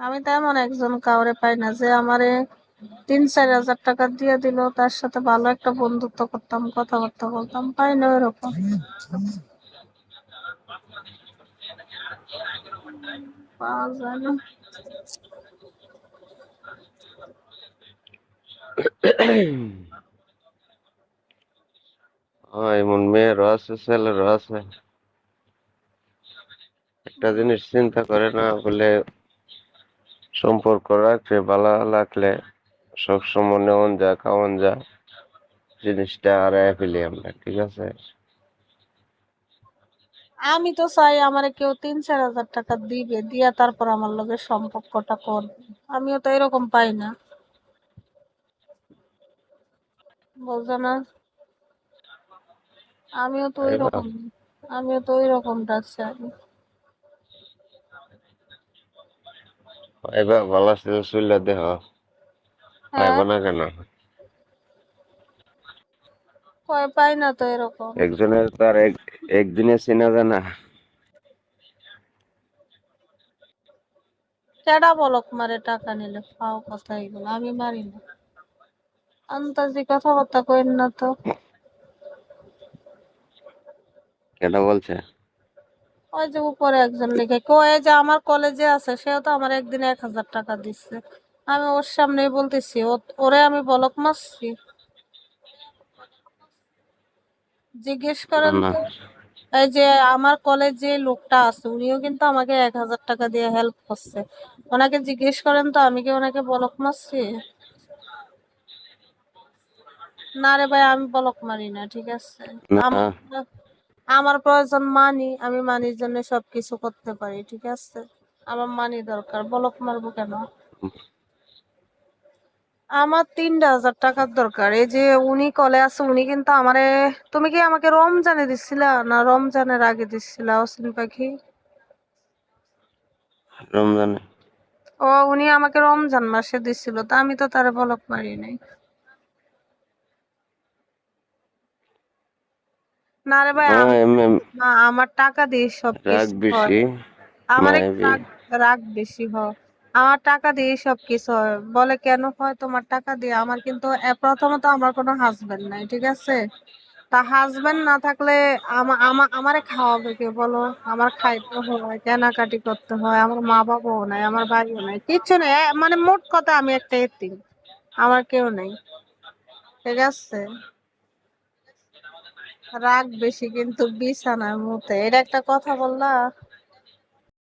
আমি তো এমন একজন কাউরে পাই না যে আমারে 3-4 হাজার টাকা দিয়ে দিল, তার সাথে ভালো একটা বন্ধুত্ব করতাম, কথাবার্তা বলতাম, পাই না ওরকম। পাওয়া যায় না। এমন মেয়েরও আছে, ছেলেরও আছে। একটা জিনিস চিন্তা করে না বলে, সম্পর্ক রাখলে ভালো লাগলে সবসময় নেওয়ান যা খাওয়ান যা জিনিসটা হারায় ফেলি আমরা, ঠিক আছে? আমি তো চাই আমারে কেউ 3-4 হাজার টাকা দিবে, দিয়া তারপর আমার লগে সম্পর্কটা করবে। আমিও তো এরকম পাই না, বুঝছো না? আমিও তো ওই এবার রকম, আমিও তো ওই রকমটা চাই। এবার ভালো ছিল চুল্লা দেহ পাইব হ্যাঁ, না কেন? কয় পাই না তো এরকম। একজনের তো আর একদিনে চেনা যায় না। কেডা বলক মারে টাকা নিলে? ফাও কথা এগুলো, আমি মারি না। আন্তাজি কথাবার্তা কইন না তো। কেটা বলছে? ওই যে উপরে একজন লিখে কয়ে যে আমার কলেজে আছে, সেও তো আমার একদিনে 1,000 টাকা দিচ্ছে। আমি ওর সামনেই বলতেছি, ওরে আমি বলক মারছি? জিজ্ঞেস না করেন না, তো। এই যে আমার কলেজে লোকটা আছে, উনিও কিন্তু আমাকে 1,000 টাকা দিয়ে হেল্প করছে। ওনাকে জিজ্ঞেস করেন তো, আমি কি ওনাকে বলক মারছি? না রে ভাই, আমি বলক মারি না, ঠিক আছে? না। আমার আমার প্রয়োজন মানি, আমি মানির জন্য সবকিছু করতে পারি, ঠিক আছে? আমার মানি দরকার, বলক মারবো কেন? আমার 3,000 টাকার দরকার। এই যে উনি কলে আছে, উনি কিন্তু আমারে, তুমি কি আমাকে রমজানে দিচ্ছিলা না রমজানের আগে দিচ্ছিলা অসীম পাখি? রমজানে। ও, উনি আমাকে রমজান মাসে দিছিল, তা আমি তো তারে বলক মারি নাই। না রে ভাই, আমার টাকা দিয়ে রাগ সবকিছু হয়। বেশি আমার একটু মায়াবী। রাগ, রাগ বেশি হয়। আমার টাকা দিয়ে সবকিছু হয়। বলে কেন হয় তোমার টাকা দিয়ে? আমার কিন্তু প্রথমত আমার কোনো হাজবেন্ড নাই, ঠিক আছে? তা হাজবেন্ড না থাকলে আমারে খাওয়াবে কে বলো? আমার খাইতে হয়, কেনাকাটি করতে হয়, আমার মা বাবাও নাই, আমার ভাইও নাই, কিচ্ছু নেই। মানে মোট কথা আমি একটা এতিম, আমার কেউ নেই, ঠিক আছে? রাগ বেশি কিন্তু বিছানায় মুতে, এটা একটা কথা বললা?